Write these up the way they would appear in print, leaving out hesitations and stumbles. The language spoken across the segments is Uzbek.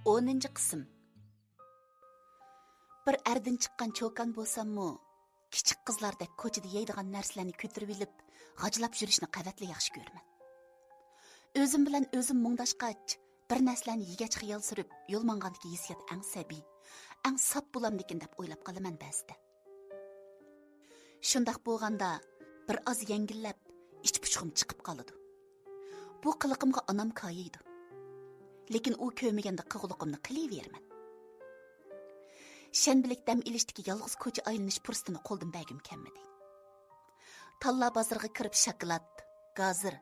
10 qism. Bir ərdən chiqqan cho'kan bo'lsam-mu, kichik qizlardek ko'chada yeydigan narsalarni ko'tarib olib, g'ajlab yurishni qavatli yaxshi ko'raman. O'zim bilan o'zim mungdashqach, bir narsalarni yegach xiyol surib, yo'l mangandagi hissiyat eng sabiy, eng sap bo'lamdikin deb o'ylab qolaman ba'zida. Shundaq bo'lganda, bir oz yengillab, ich-puchug'im chiqib qoladi. Bu qiliqimga onam koyiydi. Lekin u ko'maganda qig'iliqimni qilaverman. Shanbilik dam ilishdagi yolg'iz ko'cha aylanish fursatini qo'ldan bergim kelmadi. Talla bozoriga kirib shokolad, gazir,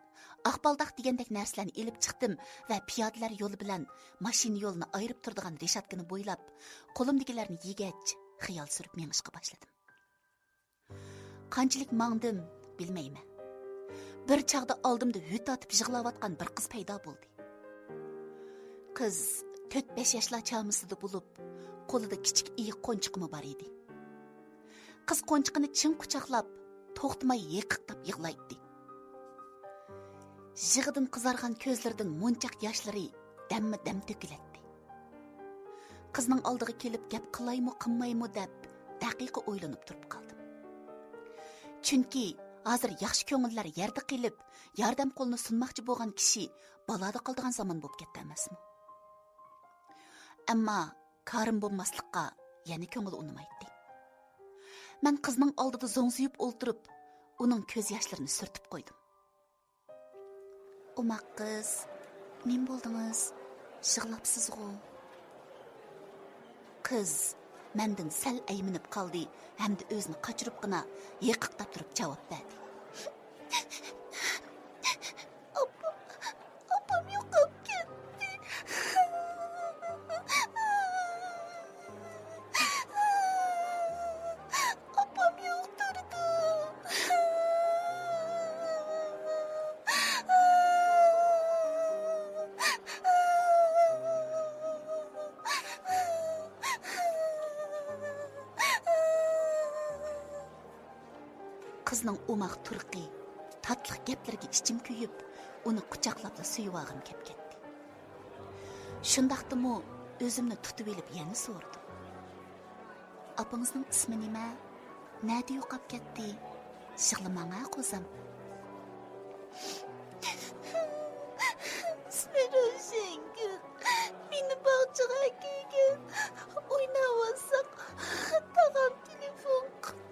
aqbaldaq degandek narsalarni elib chiqdim va piyodalar yo'li bilan mashina yo'lini ayirib turadigan reshatkani bo'ylab, qo'limdagilarni yegach, xiyol surib mengishga boshladim. Qanchalik mangdim, bilmayman. Bir chaqda oldimda hut atib yig'layotgan bir qiz paydo bo'ldi. Qiz 4-5 yoshlar chamisida bo'lib, qo'lida kichik iyiq qo'nchiqmi bor edi. Qiz qo'nchiqini chin quchoqlab, to'xtamay yiqiqtab yig'laydi. Yig'idan qizargan ko'zlaridan munchaq yoshlari damma-dam to'kiladi. Qizning oldiga kelib gap qilaymi, qilmaymi deb daqiqa o'ylanib turib qoldim. Chunki hozir yaxshi ko'ngillar yerda qilib, yordam qo'lini sunmoqchi bo'lgan kishi balada qoldigan zamon bo'lib ketdi emasmi? Ammo karim bo'lmaslikqa yana ko'ngil unmaydi. Men qizning oldida zo'ngziyib o'ltirib, uning ko'z yoshlarini surtib qo'ydim. Umaq qiz, nim bo'ldingiz? Yig'labsiz-ku. Qiz mendan sal ayminib qoldi, hamda o'zini qochiribgina yiqiqtab turib javob berdi. Opam yo'qolib ketdi. Opam yo'qdirdi. Qizning umaq turqi, tatliq gaplarga ichim kuyib, uni quchoqlab suyuvag'im kelib ketdi. Shundaqdimi o'zimni tutib olib yana so'radim. Opangizning ismi nima? Nada yo'qolib ketdi? Yig'lamang-a qo'zim. Ismi Ro'shangul. Meni bog'chaga kelgan. O'ynayotsak, tag'am telefon qildi.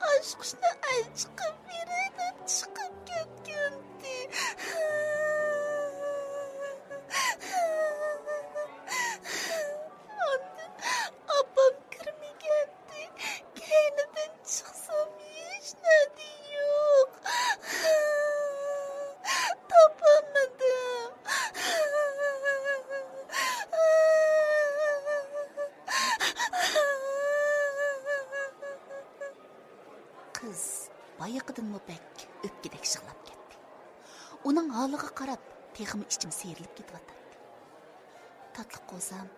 Aşkışına el çıkıp birine çıkıp ketkendi. Ondan abam kirmegendi. Keyninden çıksam hiç nedi yok. Tapamadım. Qiz bayiqidan bek o'pkidek yig'lab ketdi. Uning holiga qarab, texmi ichim seyrilib ketyapti. Tatli qo'zam,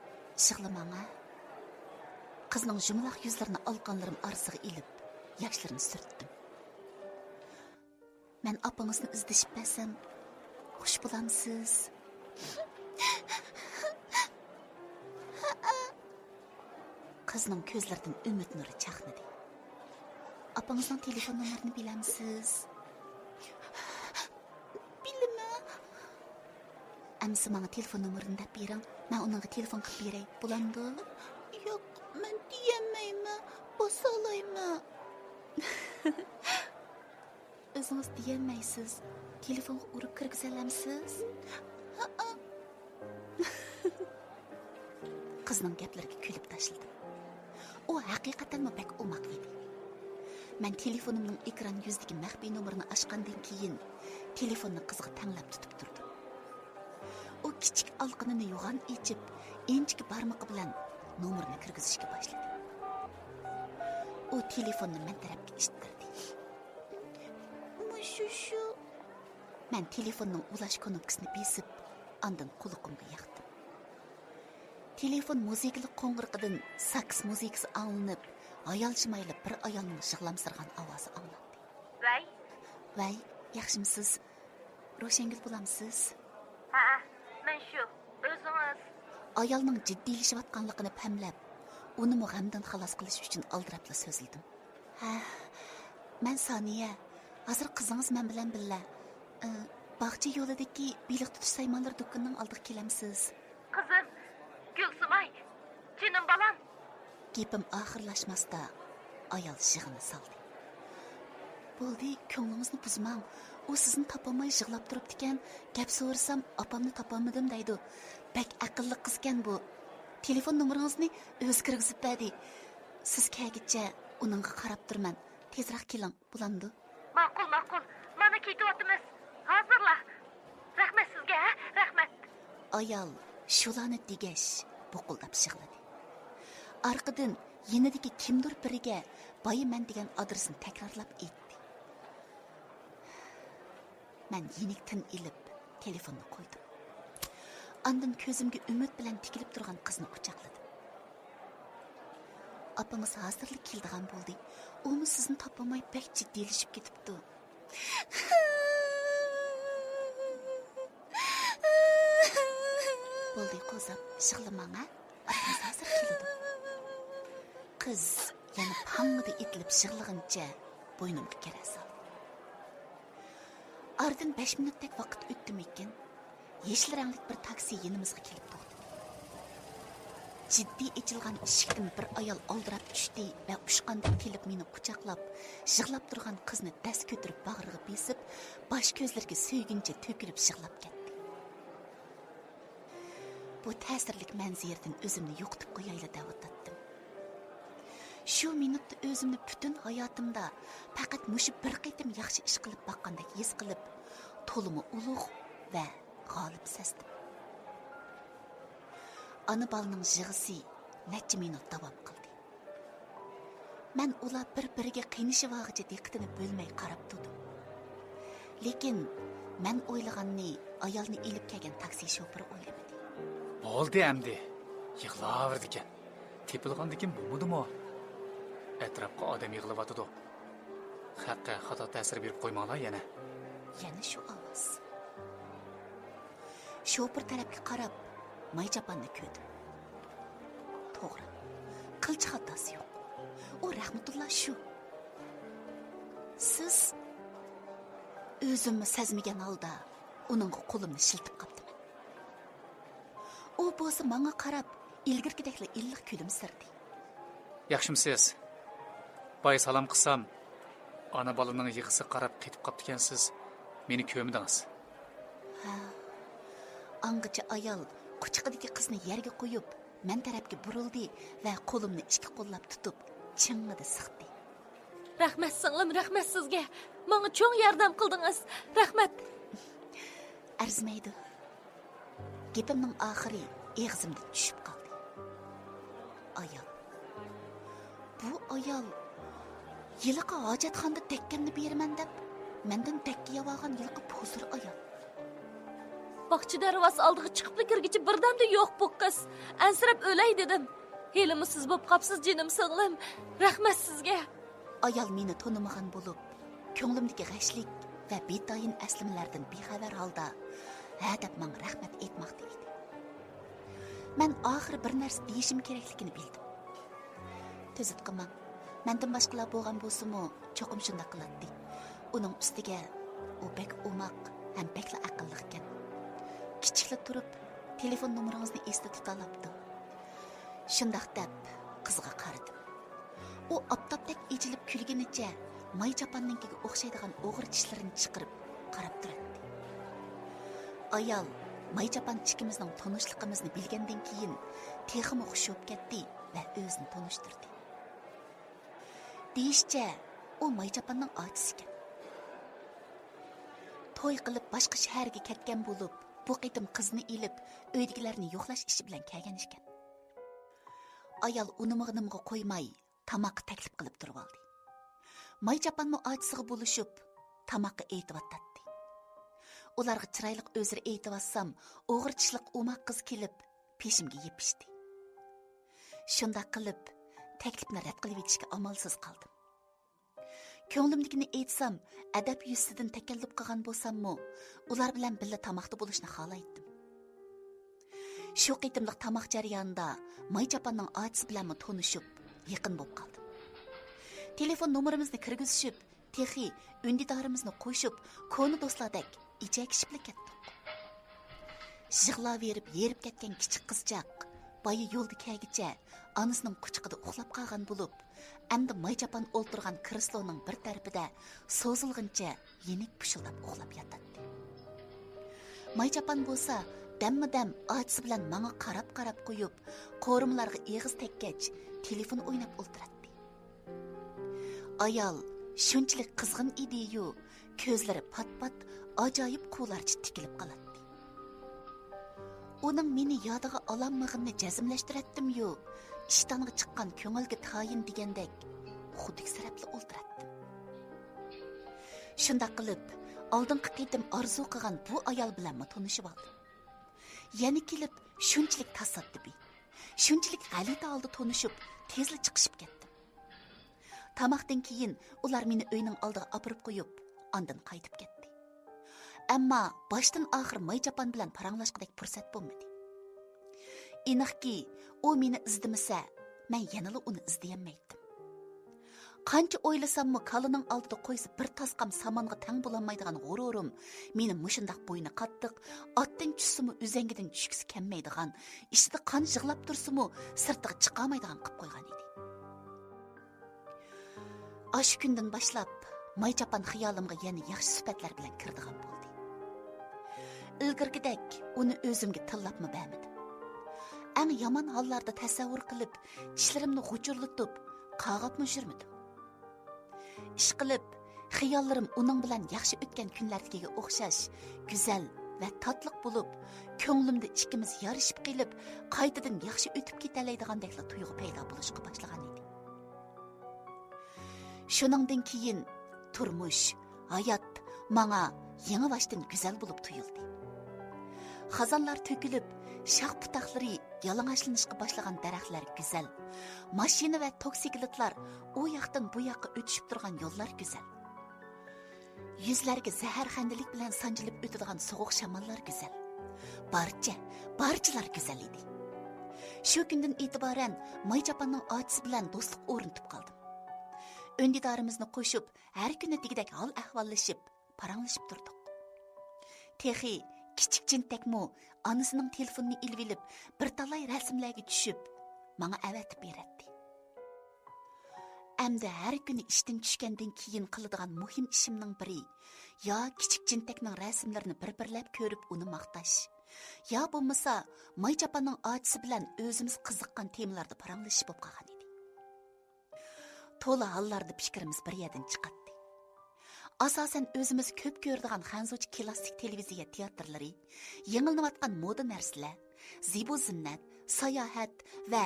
yig'lamang-a. Qizning jumloq yuzlarini alqonlarim orasiga ilib, yoshlarini surtdim. Men opangizni izdashib bersam, xush bo'lamsiz? Qizning ko'zlaridan umid nuri chaqnadi. Apangizning telefon nomerini bilamsiz? Bilmayman. Amsa menga telefon nomerini deb bering. Men unga telefon qilib beray. Bo'lamdi? Yo'q, men diyolmayman. Bosa olayman. O'zingiz diyolmaysiz. Telefonga urib kirgizalamsiz? Qizning gaplariga kulib tashladim. U haqiqatan pek umaq edi. Men telefonimning ekran yuzidagi maxfiy nomerini ochgandan keyin telefonni qizga tanglab tutib turdim. U kichik olqinini yo'g'on ichib, enchik barmoqi bilan nomerni kirgizishga boshladi. U telefonni men tarafga ishtirdi. Mushu. Men telefonning ulash knopkasini besib, ondan quloqimga yoqdim. Telefon muzikalik qo'ng'iriqidan saks muzikasi anglanib, ayolchimayli bir ayolning yig'lamsirgan ovozi anglandi. Vay, yaxshimisiz? Ro'shangul bo'lamsiz? Ha, men shu. O'zingiz? ayolning jiddiylashayotganligini pamlab, uni g'amdan xalos qilish uchun aldirabla so'zildim. Ha, men Soniya. Hozir qizingiz men bilan birga bog'cha yo'lidagi baliq tutish saymonlar do'konining oldiga kelamsiz. Qizim, Gulsumay, jinim balam. Gapim oxirlashmasda ayol yig'ini soldi. Bo'ldi, ko'nglingizni buzmang. U sizni topolmay yig'lab turibdi ekan. Gap so'rasam, opamni topolmadim deydi. Bak aqlli qizgan bu. Telefon nomeringizni o'zi kirgizib berdi. Siz kelguncha uningga qarab turman. Tezroq keling, bo'lamdi. Ma'qul. Mana ketyapmiz. Hozirla. Rahmat sizga, rahmat. Ayol shularni degash buquldab yig'ladi. Arqadan yenidagi kimdir biriga boyaman degan adresini takrorlab aytdi. Men yenikdan ilib telefonni qo'ydim. Ondan ko'zimga umid bilan tikilib turgan qizni quchoqladim. Apangiz hozirlik keldigan bo'ldi. Uni sizni topolmay bek jiddiylashib ketibdi. Bo'ldi qo'zim, yig'lamang a. Apangiz hozir keladi. Qiz yana pang'ida itilib yig'lagancha bo'ynimga kara soldi. Aradan 5 minutdek vaqt o'tdimi ekan, yeşil ranglik bir taksi yanımızga kelib to'xtadi. Jiddiy ichilgan eshikdan bir ayol oldirab tushdi va ushqandek kelib meni quchoqlab, yig'lab turgan qizni dast ko'tarib bag'riga besib, bosh ko'zlariga suyguncha to'kilib yig'lab ketdi. Bu ta'sirlik manzirdan o'zimni yo'qotib qo'yayla da'vatladim. Shu minutda o'zimni butun hayotimda faqat mushu bir qitim yaxshi ish qilib boqqandek his qilib, to'limi ulug' va g'olib sezdim. Ana balaning yig'isi necha minut davom qildi. Men ular bir-biriga qiynashivog'icha diqqatini bo'lmay qarab turdim. Lekin men o'ylaganni ayolni ilib kelgan taksi shofiri o'ylamadi. Bo'ldi endi. Yig'laverdi ekan. Tepilgandikin bo'lmadimi? Atrofga odam yig'layotdi. Haqqa xato ta'sir berib qo'ymanglar yana. Yana shu ovoz. Shofir tarafga qarab, maychapanni ko'rdim. To'g'ri. Qilchi xatosi yo'q. U rahmatulloh shu. Siz o'zimni sezmagan holda uning qo'limni shiltib qaptiman. U bo'lsa menga qarab, ilgirgidekla illiq kulimsirdi. Yaxshimisiz? Bay salom qilsam, ana balaning yig'isi qarab ketib qaptikansiz. Meni ko'mdingiz. Ha. Angacha ayol quchoqidagi qizni yerga qo'yib, men tarafga burildi va qo'limni ikki qo'llab tutib, chingmidi siqdi. Rahmat singlim, rahmat sizga. Menga cho'ng yordam qildingiz. Rahmat. Arzimaydi. Gapimning oxiri eg'zimda tushib qoldi. Ayol. Bu ayol yiliqi hojatxonada tekkanni beraman deb, mendan tekka yavagan yiliqi pozir ayol. Baqchi darvos oldiga chiqib kirgichi birdamda yo'q bu qiz. Ansirab o'lay dedim. Helimisiz bo'p qapsiz jinim singlim. Rahmat sizga. Ayol meni tonimagan bo'lib, ko'nglimdagi g'ashlik va betayin aslimalardan bexabar holda ha deb menga rahmat aytmoqda edi. Men oxiri bir narsa deyishim kerakligini bildim. Tezit qilmang. Mendan boshqalar bo'lgan bo'lsa-mu, cho'qim shunday qiladi. Uning ustiga u bek umoq ham bekla aqlli ekan. Kichiklik turib, telefon nomeringizni esda tuta olibdi. Shundaq deb qizga qaradim. U aptapdek echilib kulganicha may chapanninkiga o'xshaydigan o'g'ir tishlarini chiqarib qarab turadi. Ayol may chapan chikimizning tanishligimizni bilgandan keyin texmi xushib ketdi va o'zini tanishtirdi. Deyishcha, u may chapanning ochisi ekan. To'y qilib boshqa shaharga ketgan bo'lib, bu qitim qizni ilib, uydagilarni yo'qlash ishi bilan kelgan ekan. Ayol unimig'nimga qo'ymay, tamoqqa taklif qilib turib oldi. May chapanmi ochisiga bo'lishib, tamoqqa aytib-atdi. Ularga chiroyli o'zir aytib-atsam, o'g'ir tishliq umoq qiz kelib, peshimga yepishdi. Shunda qilib, taklifni rad qilib etishga amalsiz qoldim. Ko'nglimdagini aytsam, adab yuzidan takallub qilgan bo'lsam-mu, ular bilan birga tamoqda bo'lishni xohlaydim. Shu qitimliq tamoq jarayonida Maychapanning otasi bilan tanishib, yaqin bo'lib qoldim. Telefon nomerimizni kirgizishib, texi undidorimizni qo'shib, koni do'stlardek ichakishib ketdik. Yig'lab yerib ketgan kichik qizchaq boyi yo'lda kelgicha onasining quchqida uxlab qolgan bo'lib, endi Maychapan o'ltirgan kresloning bir tarafida so'zilgancha yenik pushildab uxlab yotadi. Maychapan bo'lsa, damma-dam otasi bilan menga qarab qo'yib, qo'rimlarga eg'iz tekkach, telefon o'ynab o'ltiradi. Ayol shunchalik qizg'in edi-yu, ko'zlari pat-pat ajoyib quvlarcha tikilib qoladi. Uning meni yodiga olamlig'ini jazmlashtiratdim-yu, ishtonga chiqqan ko'ngilga tayin degandek xudiksirabli o'ltiratdim. Shunday qilib, oldingi qitim orzu qilgan bu ayol bilan tanishib oldim. Yana kelib shunchalik tasaddubiy, shunchalik g'alati holda tanishib, tezla chiqishib ketdim. Tamoqdan keyin ular meni uyning oldiga olib qo'yib, ondan qaytib ketdi. Ammo boshdan oxir Maychapan bilan paranglashqidek fursat bo'lmadi. Aniqki, u meni izdimasa, men yana uni izlayolmaydim. Qancha o'ylasammi, kalining oldida qo'ysa bir tasqam samonga tang bo'lolmaydigan g'ururim meni mushundaq bo'yni qattiq, otdan tushsimi uzangidan tushgisi kelmaydigan, ishida qon yig'lab tursimi sirtiga chiqolmaydigan qilib qo'ygan edi. Shu kundan boshlab Maychapan xiyolimga yana yaxshi sifatlar bilan kirdigan bo'ldi. Ilgirgidek uni o'zimga tillabmi bermadim. Eng yomon hollarda tasavvur qilib, tishlarimni g'uchurlatib, qag'abmi yurmadim. Ish qilib, xiyollarim uning bilan yaxshi o'tgan kunlardagiga o'xshash, go'zal va tatliq bo'lib, ko'nglimda ikkimiz yarishib qilib, qaytadan yaxshi o'tib ketalaydigandek tuyg'u paydo bo'lishga boshlagan edi. Shuningdan keyin turmush, hayot menga yangi boshdan go'zal bo'lib tuyuldi. Xazonlar to'kilib, shox putaqlari yalang'ochlanishga boshlagan daraxtlar go'zal. Mashina va toksikletlar u yoqdan bu yoqqa o'tishib turgan yo'llar go'zal. Yuzlarga zaharxandalik bilan sanjilib o'tadigan sovuq shamollar go'zal. Barchalar go'zal edi. Shu kundan e'tiboran Maychapanning otasi bilan do'stlik o'rnatib qoldim. Öndidorimizni qo'shib, har kuni degidek hol ahvollashib, paranglashib turdik. Texi kichik jintakmo onasining telefonini ilvilib, bir talay rasmlarga tushib, menga avatib beradi. Endi har kuni ishdan tushgandan keyin qiladigan muhim ishimning biri yo kichik jintakning rasmlarini bir-birlab ko'rib uni maqtash, yo bo'lmasa Maychapanning otasi bilan o'zimiz qiziqqan temalarda paranglashib bo'lib qolgan edi. To'la hollarda fikrimiz bir yerdan chiqadi. Asosan o'zimiz ko'p ko'radigan xanzuchi klassik televiziya teatrlari, yangilanayotgan moda narsalar, zibo zinnat, sayohat va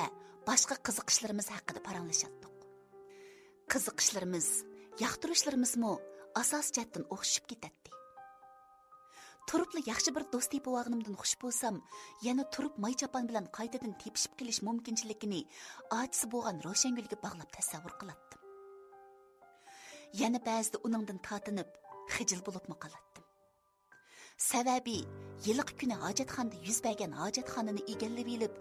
boshqa qiziqishlarimiz haqida paranglashatdik. Qiziqishlarimiz, yoqtirishlarimiz-mo asos jihatdan o'xshashib ketadi. Turibli yaxshi bir do'sti bo'lganimdan xush bo'lsam, yana turib Maychapan bilan qaytadan tepishib qilish mumkinchiligini otasi bo'lgan Roshangulga bog'lab tasavvur qilatdim. Yana ba'zida uningdan tatinib, xijil bo'libmi qolatdim. Sababi, yiliq kuni hojatxonada yuz bergan hojatxonani egallab elib,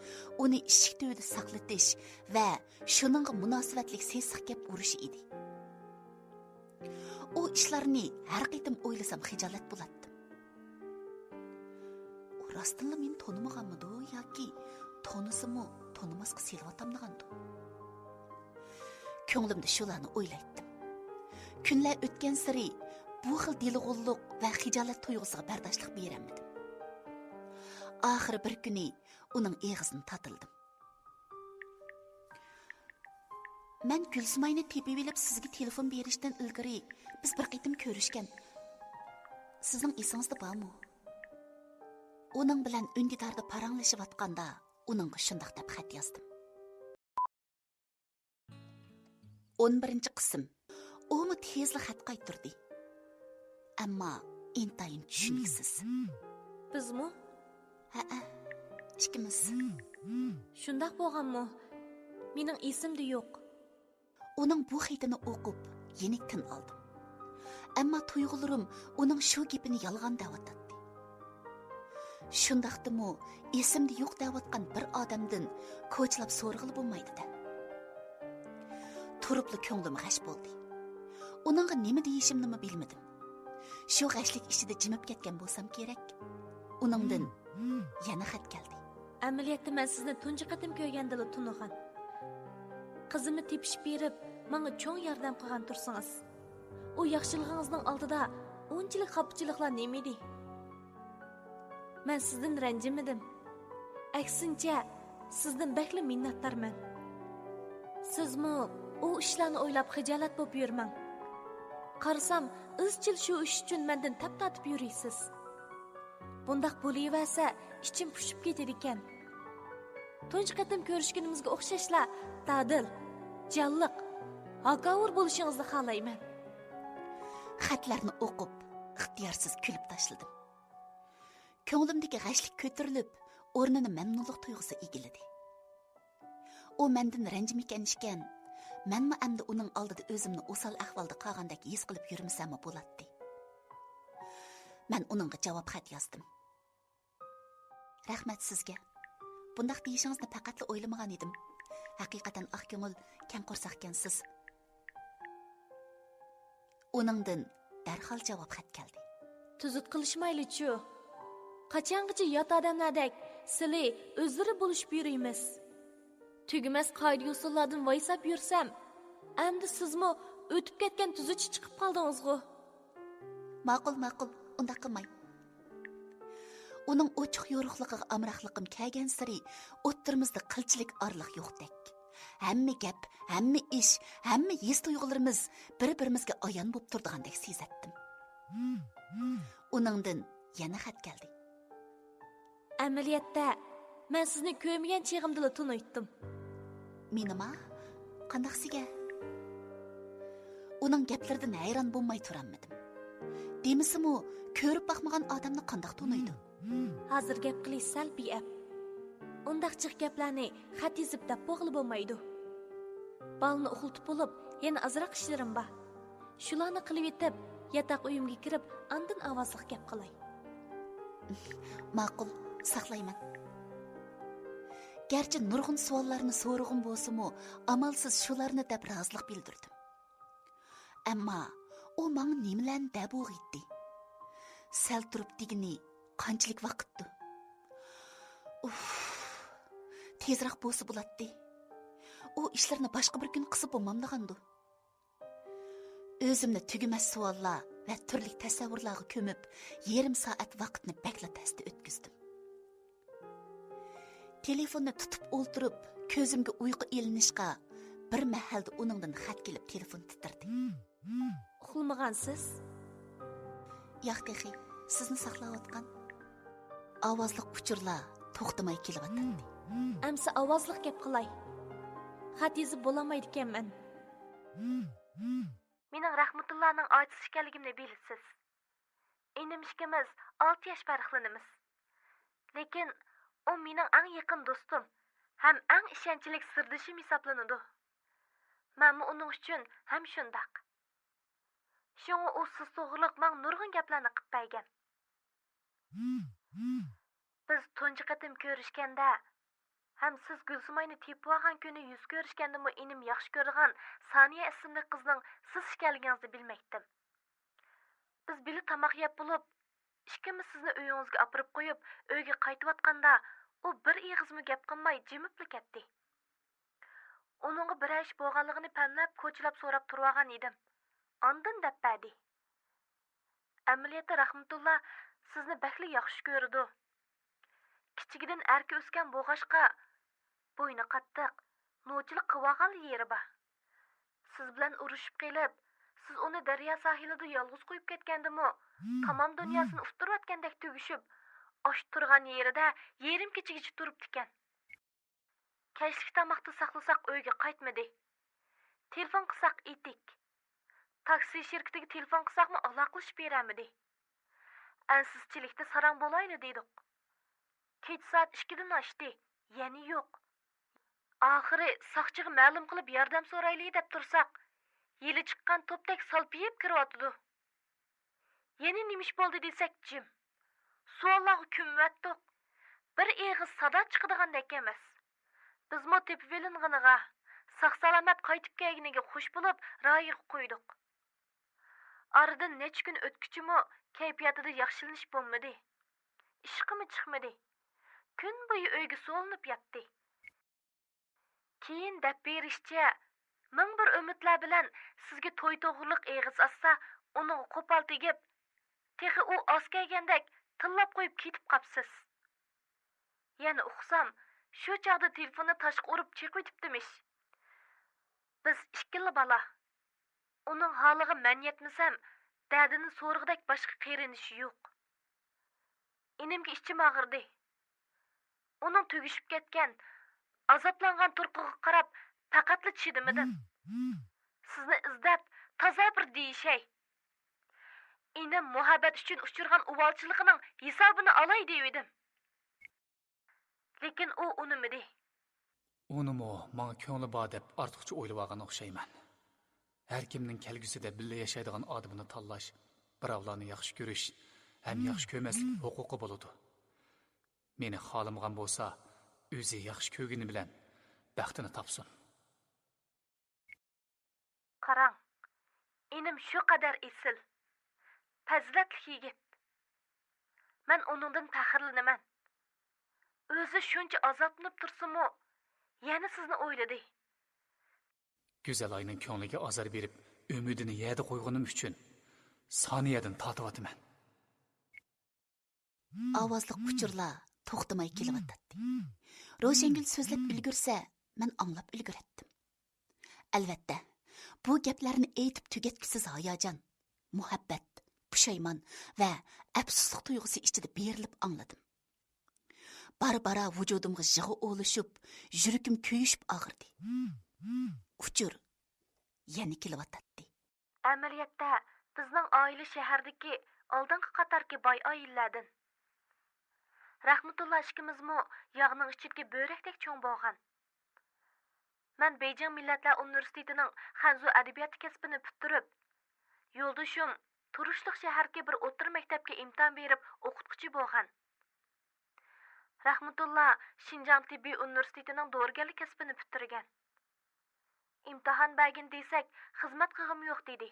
uni eshik tubida saqlatish va shuningga munosabatlik sesiq gap urish edi. U ishlarni har qitim o'ylasam xijolat bo'latdim. U rostilla meni tonimaganmidi yoki tonisimi, tonimasga selvatamdigandi. Ko'nglimda shularni o'ylaydim. Kunlar o'tgan sari bu xil dilg'ulluq va xijolat tuyg'usiga bardoshlik beramadim. Oxiri bir kuni uning eg'izini tatildim. Men Gulsumayni tepib olib sizga telefon berishdan ilgari biz bir qitim ko'rishgan. Sizning esingizda bormi? Uning bilan undidarda paranglashib atganda uningga shundoq deb xat yozdim. 11-qism. O'mi tezli xat qaytirdi. Ammo intayin tushuniksiz. Bizmi? Ha, ikkimiz. Shundoq bo'lganmi? Mening esimda yo'q. Uning bu xatini o'qib, yenik tin oldim. Ammo tuyg'ularim uning shu gapini yolg'on da'vatadi. Shundaqdimi esimde yo'q deyotgan bir odamdan ko'chlab so'rg'ili bo'lmaydi-da. Turibli ko'nglim g'ash bo'ldi. Uningga nima deyishimni bilmadim. Shu g'ashlik ichida jimib ketgan bo'lsam kerak. Uningdan yana xat keldi. Amaliyotda men sizni tunji qatim ko'rgandila tunigan. Qizimni tepishib berib, menga cho'ng yordam qilgan tursangiz. U yaxshiligingizning oldida unchalik xafachiliklar nima edi? Men sizdan ranjimadim. Aksincha, sizdan bakli minnatdorman. Sizmi u ishlarni o'ylab xijolat bo'lib yurmang. Qarasam, izchil shu ish uchun mendan tap tortib yurisiz. Bundaq bo'laversa, ichim pushib ketar ekan. Tunji qatim ko'rishganimizga o'xshashla, dadil, jalliq, haqavur bo'lishingizni xohlayman. Xatlarni o'qib, ixtiyorsiz kulib tashladim. Ko'nglimdagi g'ashlik ko'tarilib, o'rnini mamnunlik tuyg'usi egildi. U mendan ranjimikan ishkan, menmi endi uning oldida o'zimni o'sal ahvolda qolgandek his qilib yurmasam bo'ladi. Men uningga javob xat yozdim. Rahmat sizga. Bundaq deyishingizni faqatla o'ylamagan edim. Haqiqatan oq ko'ngil, kang qo'rsaqkansiz. Uningdan darhol javob xat keldi. Tuzut qilishmayli-chu. Qachongacha yot odamlardek sizlar o'zlari bo'lishib yurimiz. Tugumas qoida usullardan voysab yursam, endi sizmi o'tib ketgan tuzutchi chiqib qoldingiz-ku. Ma'qul, undaq qilmang. Uning ochiq yo'riqligiga amroqligim kelgan sari o'ttirimizda qilchilik orliq yo'qdek. Hamma gap, hamma ish, hamma his tuyg'ularimiz bir-birimizga ayon bo'lib turdigandek sezatdim. Uningdan yana xat keldi. Amaliyotda men sizni ko'rmagan cheg'imda tunaytdim. Menima? Qandaqsiga? Uning gaplaridan hayron bo'lmay turamadim. Demisimu ko'rib baxmagan odamni qandaq tunaydi? Hozir gap qilish sal bi'ab. Undaqchiq gaplarni xat yozib deb bo'g'ilib bo'lmaydi. Balni uxultib bo'lib, yana azroq ishlarim bor. Shularni qilib yetib, yataq uyimga kirib, andin ovozli gap qilay. Ma'qul, saqlayman. Gerçi nurg'un savollarni so'rg'im bo'lsa-mu, amalsiz shularni deb rozilik bildirdim. Ammo u menga nimalarni deb o'g'itdi? Sal turib degini qanchalik vaqtdi? Tezroq bo'lsa bo'ladi. U ishlarni boshqa bir kun qilib bo'lmamdigandi. O'zimni tugumas savollar va turli tasavvurlarga ko'mib, yarim soat vaqtni bakla tasda o'tkazdim. Telefonni tutib o'ltirib, ko'zimga uyqu ilinishqa bir mahalda uningdan xat kelib telefon titirdi. Uxlamagansiz? Yo'q, texi, sizni saqlayotgan ovozli uchurlar to'xtamay kelyapti. Amsa ovozli gap qilay. Xat yozib bo'lamaydi ekanman. Mening Rahmatullohning ochisi ekanligimni bilasiz. Enim ikkimiz 6 yosh farqlanamiz. Lekin o mening eng yaqin do'stim, ham eng ishonchli sirdoshim hisoblanadi. Men uning uchun ham shundaq. Shunga u siz to'g'riliq men nurg'un gaplarni qilib bergan. Biz tunji qatim ko'rishganda, ham siz Gulsumayni tepib olgan kuni yuz ko'rishganda enim yaxshi ko'rgan Saniya ismli qizning siz ekanligingizni bilmaydim. Biz bili tamoq yeb bo'lib, ikkimiz sizni uyingizga olib qo'yib, uyga qaytayotganda u bir ig'izmi gap qilmay jimib ketdi. Uningga bir ish bo'lganligini panlab, ko'chlab so'rab turgan edim. Ondan deb berdi. Amaliyotda Rahmatulloh sizni bakli yaxshi ko'rdi. Kichigidan erki o'sgan bo'g'ashqa bo'yni qattiq, nochilik qilgan yeri bor. Siz bilan urushib kelib, siz uni daryo sohilida yolg'iz qo'yib ketgandimi, tamom dunyosini uftirayotgandek tugishib, osh turgan yerida yerim kechigacha turibdi ekan. Kechlik tamoqni saqlasak uyga qaytmadi. Telefon qilsak etik. Taksi shirkatiga telefon qilsakmi aloqalashib beramidi. Ansizchilikda sarang bo'layli dedik. Kech soat 2 dan oshdi, yana yo'q. Oxiri soqchiga ma'lum qilib yordam so'rayli deb tursak, yili chiqqan to'pdek salpiyib kiryotdi. Yana nimish bo'ldi desak jim. Suallarga kümmətdik. Bir eğiz sada çıqıdığandek emas. Bizmo tepib elinğiniga, saq-salamat qaytib kelginiga xush bo'lib, rayig qo'ydik. Aradan necha kun o'tkichimi kayfiyatida yaxshilanish bo'lmadi. Ishqimi chiqmadi. Kun bo'yi uyga so'linib yotdi. Keyin deb berishcha, ming bir umidlar bilan sizga to'y to'g'riliq eğiz atsa, uni qo'pol tegib, texi u oz kelgandek tillab qo'yib ketib qapsiz. Yani uqsam, shu chaqda telefonni tashqa urib chiqib o'tibdimish. Biz ikkili bala. Uning holiga men yetmasam, dadini so'rg'idek boshqa qerinishi yo'q. Inimga ichim og'irdi. Uning tugishib ketgan, azoblangan turqiga qarab, faqatli chidimidim. Sizni izlab, toza bir deyishay. Inim muhabbat uchun uchirgan uvalchiligining hisobini olay deyidim. Lekin u unimidi. Unimi menga ko'ngli bor deb ortiqcha o'ylab olgan o'xshayman. Har kimning kelgusida birga yashaydigan odamini tanlash, birovlarni yaxshi ko'rish, ham yaxshi ko'rmaslik huquqi bo'ladi. Meni xohlamgan bo'lsa, o'zi yaxshi ko'rgani bilan baxtini topsin. Qarang, inim shu qadar esil, fazilatli yigit. Men uningdan faxrlanaman. O'zi shuncha azoblanib tursa-mu, yana sizni o'yladi. Güzel ayının ko'ngliga azar berib, umidini yerda qo'yganim uchun soniyadan tortyapman. Ovozliq uchurlar to'xtamay kelyapti. Roshangul so'zlab ulgursa, men anglab ulguratdim. Albatta, bu gaplarni aytib tugatkisiz hayajon, muhabbat, pushaymon va afsuslik tuyg'usi ichida berilib angladim. Bara vujudimga jig'i o'lishib, yuragim kuyishib og'irdi. Uchur yana kelyapti. Amaliyotda bizning oila shahardagi oldingi qatorki boy oilalardan. Rahmatulloh ishkimizmi yog'ning ichidagi bo'rakdek cho'ng bo'lgan. Men Beijing Millatlar Universitetining Hanzu adabiyoti kasbini bitirib, yo'ldoshim turishliq shaharga bir o'tir maktabga imtihon berib o'qituvchi bo'lgan. Rahmatulloh Xinjiang Tibbiy Universitetining dorigarlik kasbini bitirgan. İmtihan bergin desek, xizmat qilg'im yo'q dedi.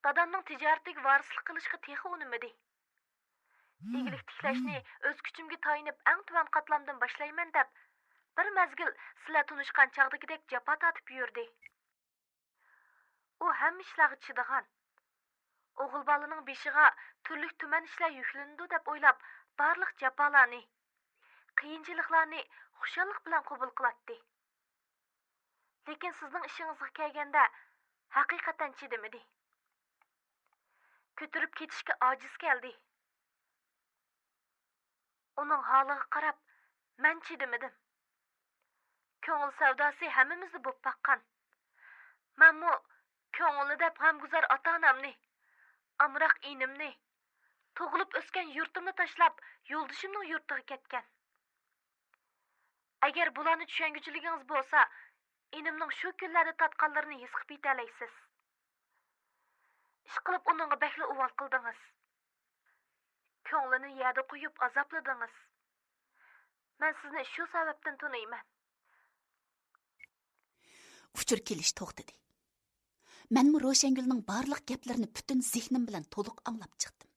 Dadamning tijoratga varislik qilishga texi unimidi. Egilik tiklashni o'z kuchimga tayinib, eng tuvan qatlamdan boshlayman deb, bir mazgil sizlar tunishgan chaqdagidek jafo tatib yurdi. U hamma ishlarga chidagan. O'g'il bolaning beshiga turli tuman ishlar yuklandi deb o'ylab, barliq jafolarni, qiyinchiliklarni xushallik bilan qabul qiladi. Lekin sizning ishingizga kelganda haqiqatan chidamidi. Ko'tirib ketishga ojiz keldi. Uning holiga qarab, men chidamadim. Ko'ngil savdosi hammamizni bo'p baqqan. Menmu ko'ngilni deb g'amguzar ota-onamni, amroq inimni, tug'ilib o'sgan yurtimni tashlab, yo'ldishimning yurtiga ketgan. Agar bularni tushunguchiligingiz bo'lsa, inimning shu kunlarda tatqanlarini his qilib yetalaysiz. Ish qilib uningga bakli uval qildingiz. Ko'nglini yerda qo'yib azobladingiz. Men sizni shu sababdan tunayman. Uchur kelish to'xtadi. Menmi Roshangulning barliq gaplarini butun zehnim bilan to'liq anglab chiqdim.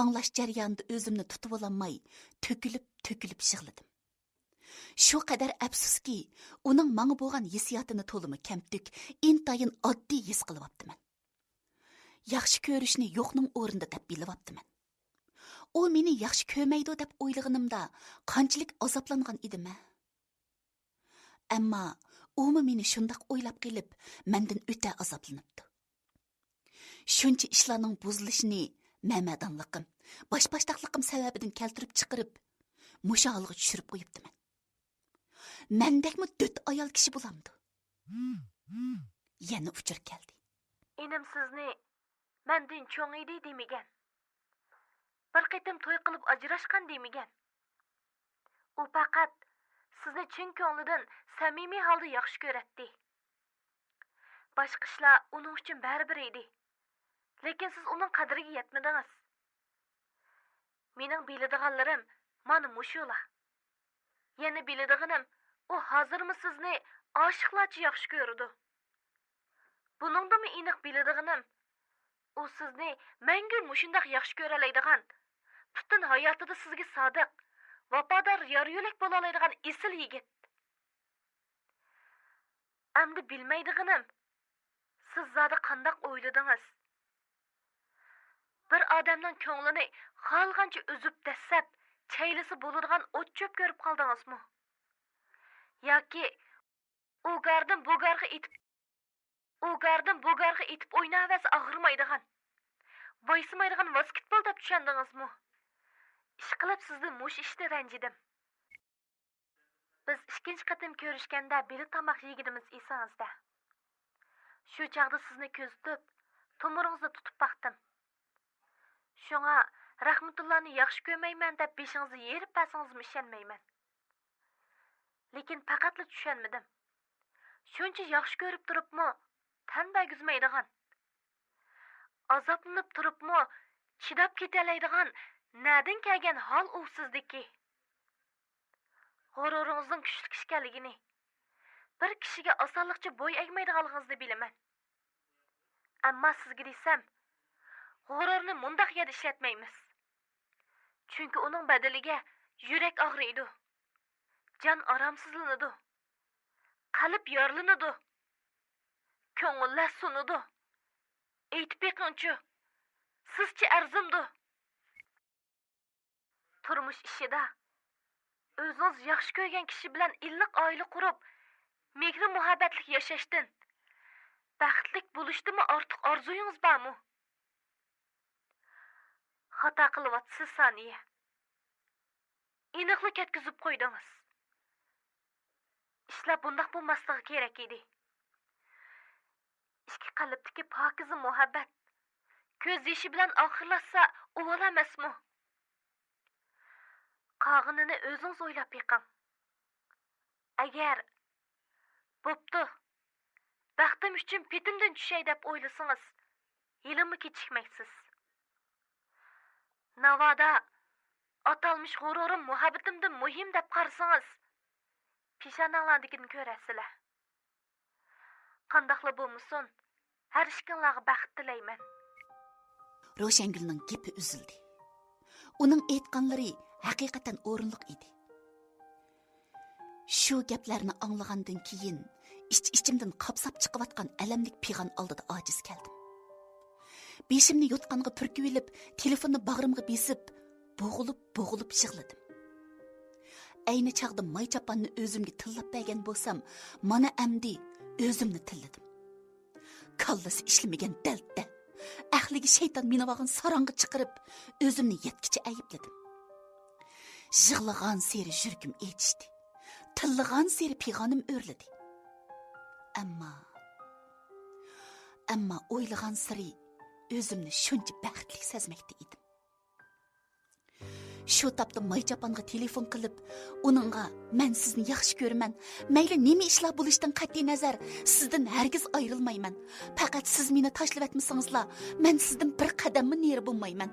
Anglash jarayonida o'zimni tutib ololmay, to'kilib yig'ladim. Shu qadar afsuski, uning menga bo'lgan hissiyotini to'limi kamtik, intayin oddiy his qilyaptiman. Yaxshi ko'rishni yo'qning o'rnida deb bilyaptiman. U meni yaxshi ko'rmaydi deb o'ylaganimda qanchalik azoblangan edim. Ammo u meni shundoq o'ylab qilib, mendan o'ta azoblanibdi. Shuncha ishlarning buzilishini ma'madanliqim, boshboshdoqliqim sababidan keltirib chiqarib, musha holga tushirib qo'yibdiman. Mendekmi döt ayol kishi bo'lamdi. Yana uchur keldi. Inim sizni mendan cho'ng edi demagan. Bir qitim to'y qilib ajrashgan demagan. U faqat sizni chin ko'nglidan samimiy holda yaxshi ko'ratdi. Boshqa ishlar uning uchun baribir edi. Lekin siz uning qadriga yetmadingiz. Mening biladiganlarim mana mushular. Yana biladiganim, u hozirmi sizni oshiqlarcha yaxshi ko'rdi. Buningdimi aniq biladiganim, u sizni mangu mushundaq yaxshi ko'ralaydigan, butun hayotida sizga sodiq, vafodor yor-yo'lak bo'la oladigan esil yigit. Amdi bilmaydiganim, siz zodi qandaq o'yladingiz? Bir odamning ko'nglini xalqancha uzib dasab, chaylisi bo'ladigan o't cho'p ko'rib qoldingizmi? Yoki u gardan bu garga etib o'ynavas og'irmaydigan, voysimaydigan basketbol deb tushundingizmi? Ish qilib sizni mush ishda ranjidim. Biz ikkinchi qatim ko'rishganda beli tomoq yegidimiz esingizda. Shu chaqda sizni ko'zitib, tomiringizni tutib baqdim. Shunga Rahmatullohni yaxshi ko'rmayman deb beshingizni yerib pasingizmi ishonmayman. Lekin faqatla tushunmadim. Shuncha yaxshi ko'rib turibmi, tan bagizmaydigan. Azoblanib turibmi, chidab ketalaydigan nadin kelgan hol u sizniki. G'ururingizning kuchli ekanligini, bir kishiga osonlikcha bo'y egmaydiganligingizni bilaman. Ammo sizga desam, g'ururni mundaq yerda ishlatmaymiz. Chunki uning badaliga yurak og'riydi, jon oromsizlanadi, qalb yorlanadi, ko'ngillar sunadi. Aytib beqinchi, sizchi arzimdi. Turmush ishida o'zingiz yaxshi ko'rgan kishi bilan illiq oila qurib, mehr muhabbatlik yashashdan baxtlik bo'lishdimi ortiq orzuyingiz bormi? Xato qilyapsiz Soniya. Aniqlik ketkizib qo'ydingiz. Ishlar bundoq bo'lmasligi kerak edi. Ikki qalbdagi pokiza muhabbat ko'z yoshi bilan oxirlashsa, uvol emasmi? Qog'inini o'zingiz o'ylab beqing. Agar bo'pti, baxtim uchun petimdan tushay deb o'ylasangiz, yilimi kechikmaysiz. Navoda atalmış g'ururim muhabbatimdan muhim deb qarasangiz, peshonanglarnikini ko'rasizlar. Qandaqla bo'lmasin, har ishkinglarga baxt tilayman. Ro'shangulning gapi uzildi. Uning aytganlari haqiqatan o'rinliq edi. Shu gaplarni anglagandan keyin ichimdan qapsab chiqayotgan alamlik pig'on oldida ojiz keldim. Beshimni yotqanga purkib olib, telefonni bag'rimga besib, bo'g'ilib yig'ladim. Ayni chaqda may chaponni o'zimga tillab bergan bo'lsam, mana amdi o'zimni tilladim. Kallasi ishlamagan dalda, ahliga shayton meni vag'in sarong'i chiqarib, o'zimni yetkicha ayibladim. Yig'lagan seri yuragim etishdi. Tillagan seri pig'onim o'rladi. Ammo o'ylagan siri o'zimni shuncha baxtli sezmoqda edim. Shu tapda Maychaponga telefon qilib, uningga "Men sizni yaxshi ko'raman. Mayli nima ishlar bo'lishidan qat'iy nazar, sizdan hargiz ayrilmayman. Faqat siz meni tashlab etmasingizlar, men sizdan bir qadammi neri bo'lmayman.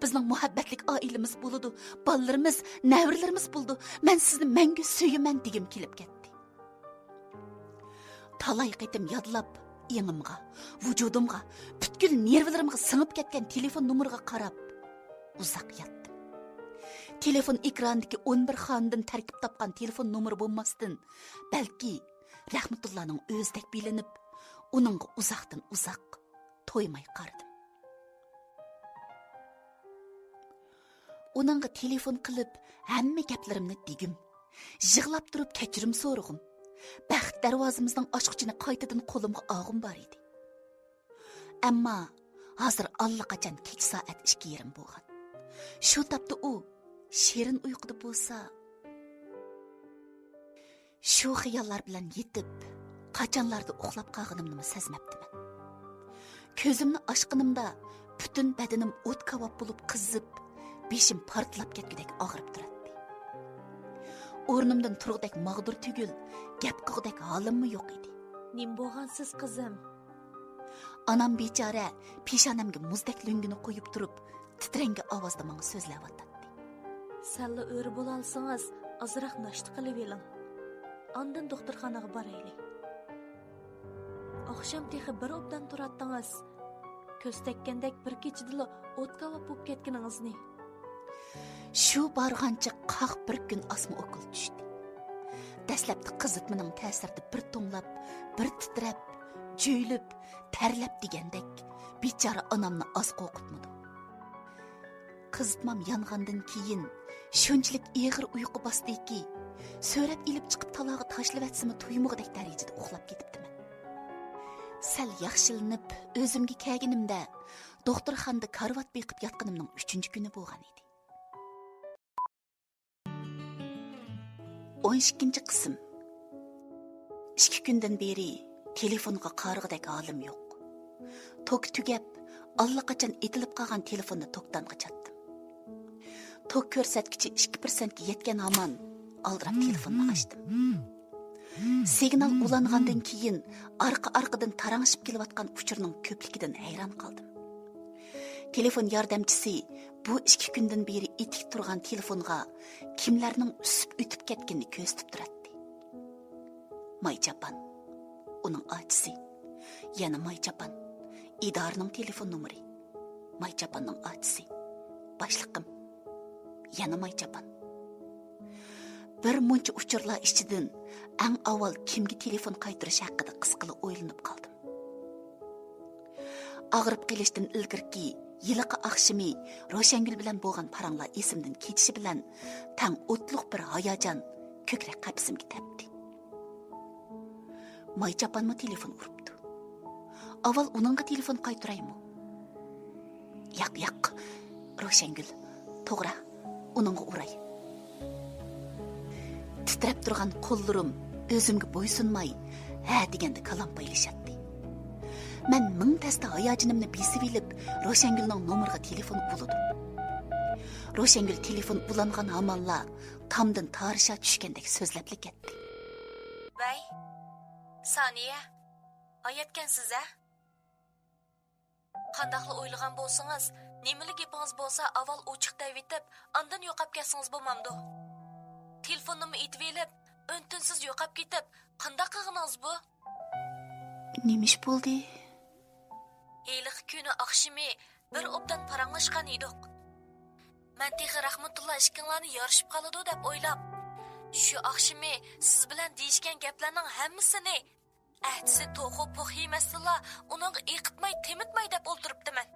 Bizning muhabbatlik oilamiz bo'ladi, bolalarimiz, navrilarimiz bo'ldi. Men sizni mangu suyaman" degim kelib ketdi. Talay qitim yodlab, yengimga, vujudimga, butkul nervlarimga singib ketgan telefon nomeriga qarab uzoq yotdim. Telefon ekranidagi 11 xondan tarkib topgan telefon nomeri bo'lmasdan, balki Rahmatullohning o'zidek bilinib, uningga uzoqdan uzoq to'ymay qaradim. Uningga telefon qilib, hamma gaplarimni degim, yig'lab turib kechirim so'rag'im. Baxt darvozamizning ochqichini qaytadan qo'limga og'im bor edi. Ammo hozir allaqachon kech soat 2:30 bo'lgan. Shu topda u shirin uyquda bo'lsa, shu xiyollar bilan yetib, qachonlarda uxlab qolganimni sezmabdiman. Ko'zimni ochganimda butun badanim o't kavob bo'lib qizib, beshim portlab ketgudek og'rib turadi. O'rnimdan turg'dak mag'dur tugul, gap qilgudek holimmi yo'q edi. Nim bo'lgansiz qizim? Anam bechora peshonamga muzdek lo'ngini qo'yib turib, titrangi ovozda menga so'zlayotdi. Сәлі өрі бола алсаңыз, азырақ нашты қылып елің. Андын доқтырханаға барайлы. Ақшам тегі бір обдан тұраттыңыз. Көз тәккендек бір кечіділі отқа вапып кеткеніңізні. Шу барғанчы қақ бір күн асма оқыл түшті. Дәсләпті қызытмының тәсірді бір тоңлап, бір тітрәп, жөйліп, тәрләп дегендек, бичара анамны аз қоқытмыды. Қызытмам янғандың кейін, шөнчілік еғір ұйқы басты еки, сөрәп еліп чықып талағы ташлып әтсімі тұймығыдек дәрежеде ұқлап кетіпті мен. Сәл яқшылынып, өзімге кәгінімді, доқтырханды карват бейқіп ятқынымның 3-ші күні болған еді. 12-ші қысым. 2 күнден бері телефонға қарғыдек алым yok. Ток түгеп, allaqachon etilib qolgan telefonni tokdan qachatdim. Tok ko'rsatkichi 2%ga yetgan hamon aldirab telefonni ochdim. Signal ulangandan keyin arqa-arqadan tarangishib kelayotgan uchurning ko'pligidan hayron qoldim. Telefon yordamchisi bu 2 kundan beri etik turgan telefonga kimlarning usib o'tib ketganini ko'zitib turadi. Maychapan, uning ochisi, yana Maychapan, idorning telefon nomeri. Maychapanning ochisi, boshliqim, yana Maychapan. Bir muncha uchurlar ichidan eng avval kimga telefon qaytarish haqida qisqili o'ylanib qoldim. Og'rib qilishdan ilgirki, yiliqi oqshimi Roshangul bilan bo'lgan paranglar esimdan ketishi bilan tang o'tliq bir hayajon ko'krak qapsimga tepdi. Maychapanmi telefon uribdi. Avval uningga telefon qaytaraymi? Yo'q, Roshangul, to'g'ri, uningga uray. Titrab turgan qo'llarim o'zimga bo'ysunmay, ha deganda kalam paylashatdi. Men ming tasta hayajonimni besib elib, Roshangulning nomeriga telefon uladim. Roshangul telefon ulangan hamonla tamdan tarisha tushgandek so'zlab ketdi. Vay, Saniye, ayetkensiz ha? Qandaqlı o'ylagan bo'lsangiz, nemali gapingiz bo'lsa, avval ochiq davitib, andan yo'qab ketsangiz bo'lmamdi. Telefonimni etib elib, o'ntinsiz yo'qab ketib, qandaq qilganingiz bu? Nemish bo'ldi? Eyliq kuni oqshimi bir obdan paranglashgan edik. Men texi rahmatulloh ishkinglarni yarishib qoladi deb o'ylab, shu oqshimi siz bilan deyishgan gaplarning hammasini ahtisi to'g'ri po'ximaslar uning eqitmay temitmay deb o'ltiribdiman.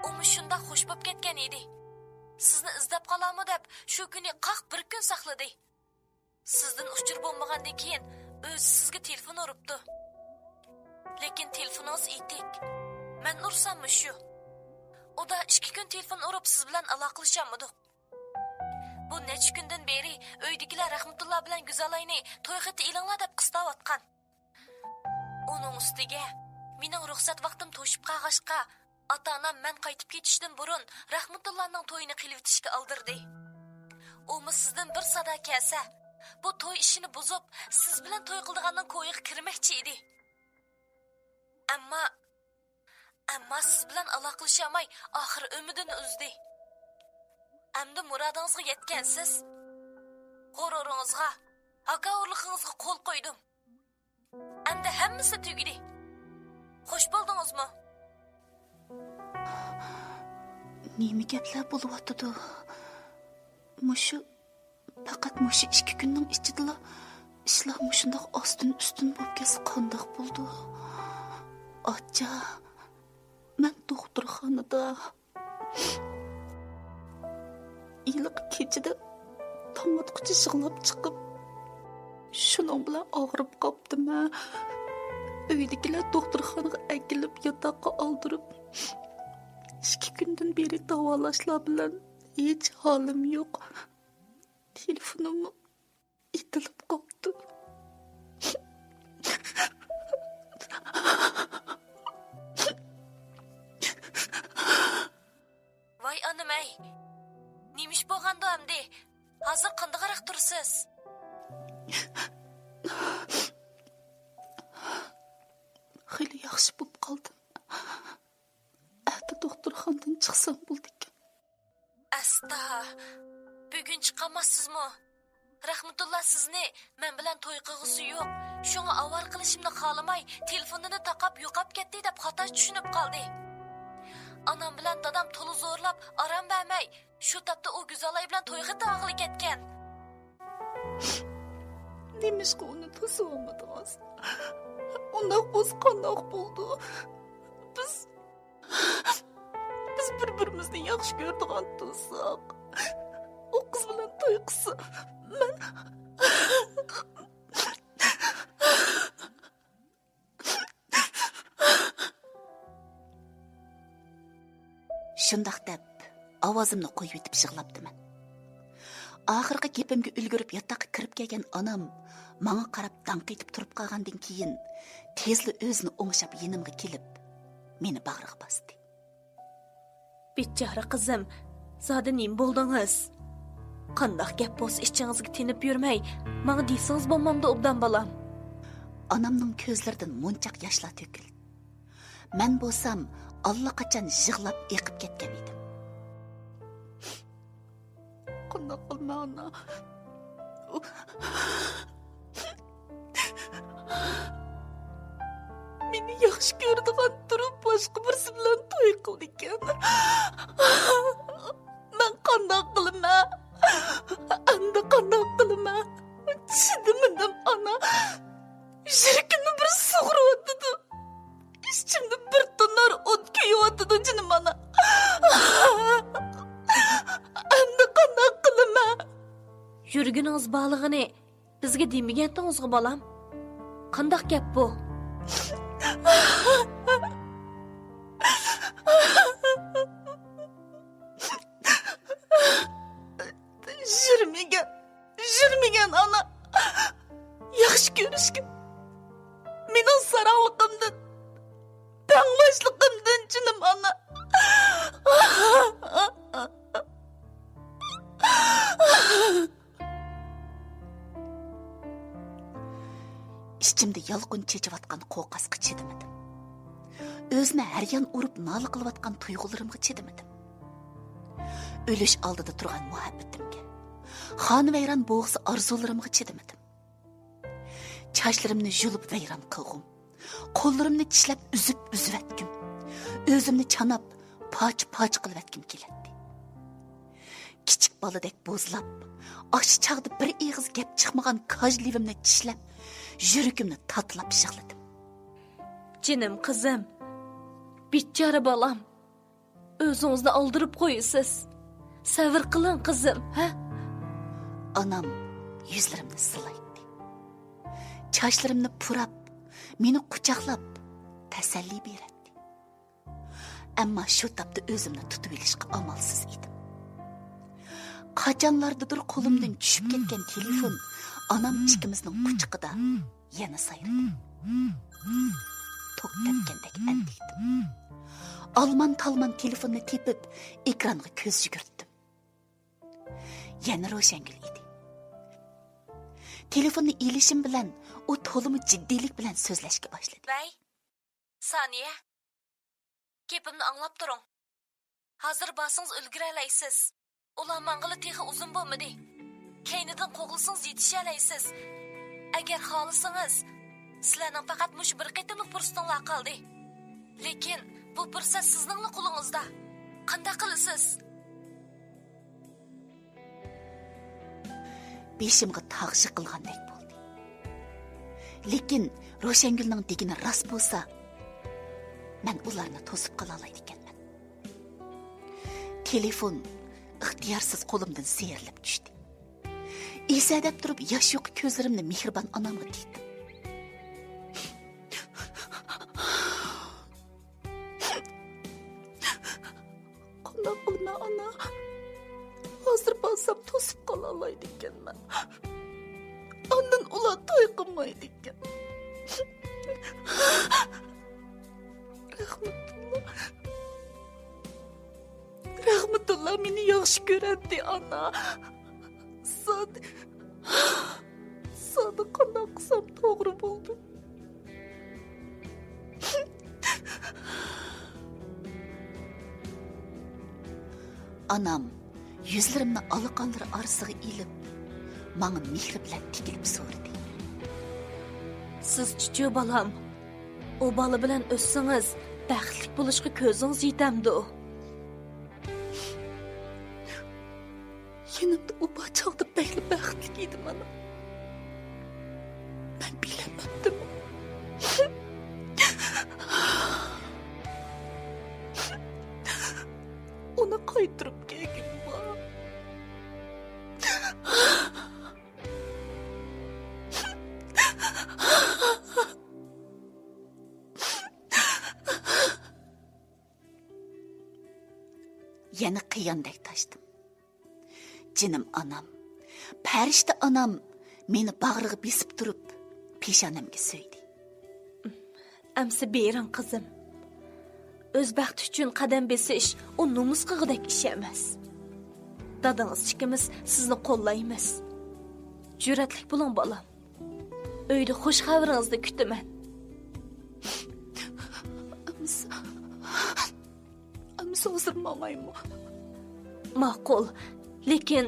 Umi shunda xush bo'lib ketgan edi. Sizni izlab qolarmi deb shu kuni qaq bir kun saqladi. Sizdan uchur bo'lmagandan keyin o'zi sizga telefon uribdi. Lekin telefoningiz etik. Men ursammi shu? O da 2 kun telefon urib siz bilan aloqalashamidik. Bu necha kundan beri uydagilar rahmatulloh bilan Guzalayni to'yxati ilinglar deb qistavotgan. Uning ustiga mening ruxsat vaqtim to'shib qolg'ashqa ota-onam men qaytib ketishdan burun rahmatullohning to'yini qilib o'tishga oldirdi. Umi sizdan bir sada kelsa, bu to'y ishini buzib, siz bilan to'y qildiganning ko'yiga kirmoqchi edi. Amma siz bilan aloqalashamay, oxir umidini uzdi. Endi murodingizga yetgansiz. G'ururingizga, haqavurligingizga qo'l qo'ydim. Endi hammasi tugidi. Xush bo'ldingizmi? Nima gaplar bo'lyapti? Faqat 2 kunning ichida ishlar shundoq ostin-ustin bo'lib ketsa qandoq bo'ldi? Acha, men doktorxonada iliq kechida tomatquchi shig'lab chiqib, shuning bilan og'rib qopdim. Uydagilar doktorxonaga akilib yotoqqa oldirib, 2 kundan beri davolashlar bilan hech holim yo'q. Telefonim itilib qopti. Voy onam-ay. Nemish bo'lganda hamdi? Hozir qandaqroq tursiz? Xeyli yaxshi bo'lib qoldim. Ata doktorxonadan chiqsam bo'ldik. Asta, bugun chiqamazsizmi? Rahmatullah sizni men bilan to'y qilg'isi yo'q. Shunga avval qilishimni xohlamay, telefonini taqab yo'qab ketdi deb xato tushunib qoldi. Anam bilan dadam to'li zo'rlab, aram bermay, shu topda u go'zalay bilan to'yga tog'ili ketgan. Nemishqa uni to'sib olmadingiz? Undoq bo'lsa qandoq bo'ldi? Biz bir-birimizni yaxshi ko'rdigan tursak, u qiz bilan to'y qilsa, men shundoq deb ovozimni qo'yib yetib yig'labdiman. Oxirgi gapimga ulgurib yotoqqa kirib kelgan onam menga qarab danq etib turib qolgandan keyin tezli o'zini o'ngshab yenimga kelib, meni bag'riga bosdi. Bichara qizim, zodi nim bo'ldingiz? Qandoq gap bo'lsa ichingizga tinib yurmay, menga deysangiz bo'lmamda obdan balam. Onamning ko'zlaridan munchaq yoshlar to'kildi. Men bo'lsam allaqachon yig'lab eqib ketgan edim. Qandoq qilma ona? Meni yaxshi ko'rdigan turib boshqa birisi bilan to'y qildi ekan. Men qandoq qilma? Anda qandoq qilma? Chidamadim ona. Yuragimni bir sug'urib İçimde bir tonar ot kuyuvatıdı canım ana. Anda qandoq qilma? Yurgingiz balig'ini bizga demagantingizga balam. Qandoq gap bu? Jürmigen ana. Yaxshi ko'rishgan. Mening saroqimdan, tangboshligimdan jinim ana. İçimde yalqın çeçivatkan qo'qasqa chidamadim. O'zini har yon urib nola qilayotgan tuyg'ularimga chidamadim. O'lish oldida turgan muhabbatimga, xonavayron bo'g'si orzularimga chidamadim. Çaşlarımni yulib vayron qilg'um, qo'llarimni tishlab uzib etkim, o'zimni chanab poch qilib etkim keladi. Kichik boladek bo'zlab, osh chaqda bir eg'iz gap chiqmagan kajlivimni tishlab, yuragimni tatlab yig'ladim. Jinim qizim, bichara balam, o'zingizni oldirib qo'yasiz. Sabr qiling qizim, ha? Anam yuzlarimni silaydi. Çaşlarımni purab, meni quchoqlab, tasalli beradi. Ammo shu topda o'zimni tutib olishga amalsiz edim. Qachonlardadir qo'limdan tushib ketgan telefon onam ikkimizning quchoqida yana sayradi. Tok tepgandek andiydim. Alman telefonni tepib, ekranga ko'z yugurtdim. Yana Ro'shangul edi. Telefonni ilishim bilan u to'limi jiddiylik bilan so'zlashga boshladi. Vay, Saniya. Gapimni anglab turing. Hozir bosingiz ulgura olaysiz. Ular mang'ili texi uzun bo'lmadi. Keynidan qo'g'ilsangiz yetisha olaysiz. Agar xohlasangiz, sizlarning faqat mush bir qitimlik fursatinglar qoldi. Lekin bu fursat sizning qo'lingizda. Qanday qilasiz? Beshimga tag'shi qilgandek bo'ldi. Lekin Ro'shangulning degini rost bo'lsa, men ularni to'sib qola olay ekanman. Telefon ixtiyorsiz qo'limdan seyrilib tushdi. Esadab turib yosh yo'q ko'zlarimni mehribon onamga tikdim. Qanday qilma ona? Hozir bo'lsam to'sib qola olmaydi ekanman. Ondan ular to'y qilmaydi ekan. Rahmatullah meni yaxshi ko'radi ona. Sodi qanday qilsam to'g'ri bo'ldi. Anam Yüzlerimni alıqanları arasıga ilib, manga mehri bilan tikilib so'radi. Siz chuchu balam. O bola bilan o'ssangiz, baxtli bo'lishga ko'zingiz yetamdi. Yanımda o çağda belli baxtli edim ana. Ben bilemedim. Ona qaytırıp gelgim var. Yana qiyandek taşdım. Cinim anam, pərişdə anam meni bağrığı besib durub peshonamga söydü. Amsi bering qizim. O'z baxti uchun qadam besish o nomus qig'idek ish emas. Dadangiz ikimiz sizni qo'llaymiz. Jur'atlik bo'ling bolam. Uyda xush xabaringizni kutaman. Amsa hozir mamaymi? Ma'qul, lekin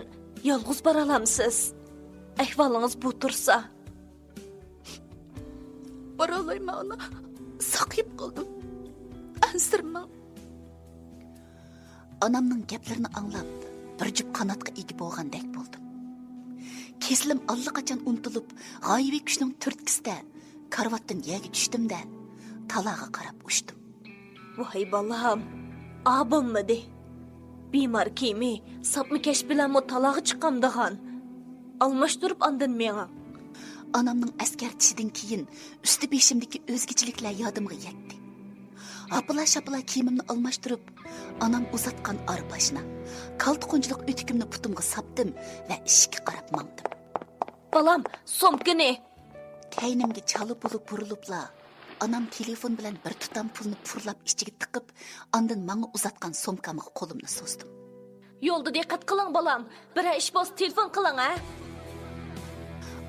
yolg'iz bora olamsiz. Ahvolingiz bu tursa. Bora olmayman ana. Saqib qoldim. Ansirma. Anamning gaplarini anglab, bir jup qanotga ega bo'lgandek bo'ldim. Keslim allaqachon unutilib, g'oyibiy kuchning turtkisida karvatdan yerga tushdimda, talaga qarab uchdim. Voy balam, abimmi? Bemor kimi, sapmi kesh bilan mutalaga chiqqamdagan. Almashtirib andin menga. Anamning askartishidan keyin usti beshimdagi o'zgachiliklar yodimga yetdi. Apala-shapala kiyimimni almashtirib, anam uzatgan arpashna, kaltiqunchilik o'tikimni putimga sapdim va ishga qarab mangdim. Balam, somkini. Kaynimga chalib bo'lib burilibla, anam telefon bilan bir tutam pulni purlab ichiga tiqib, andin menga uzatgan somkamga qo'limni so'zdim. Yo'lda diqqat qiling balam. Bir ish bos telefon qiling, ha?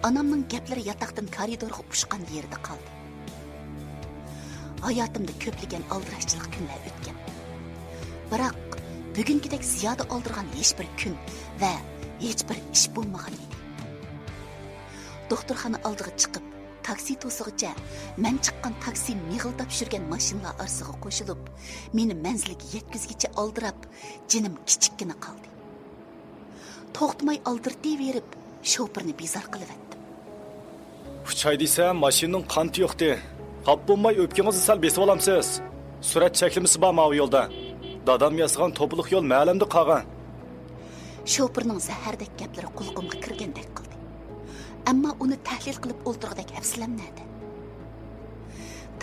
Anamning gaplari yotoqdan koridorga ushgan yerida qoldi. Hayotimda ko'plagan aldirashchilik kunlar o'tgan. Biroq bugungidek ziyoda oldirgan hech bir kun va hech bir ish bo'lmagan edi. Doktorxona oldiga chiqib, taksi to'sig'icha men chiqqan taksi mig'ildab yurgan mashinalar orasiga qo'shilib, meni manzilga yetkazgicha oldirab, jinim kichikkina qoldi. To'xtamay oldirtib, shofirni bezor qilib etdim. Uçay desem maşinin kanti yoktu. Qap bo'lmay o'pkingizni sal besib olamsiz. Surat cheklimisi bor mavi yo'lda. Dadam yasag'an to'piliq yo'l ma'lumda qolgan. Shofirning zahardek gaplari qulqimga kirgandek qildi. Ammo uni tahlil qilib o'ltirgandek hafsalamnadi.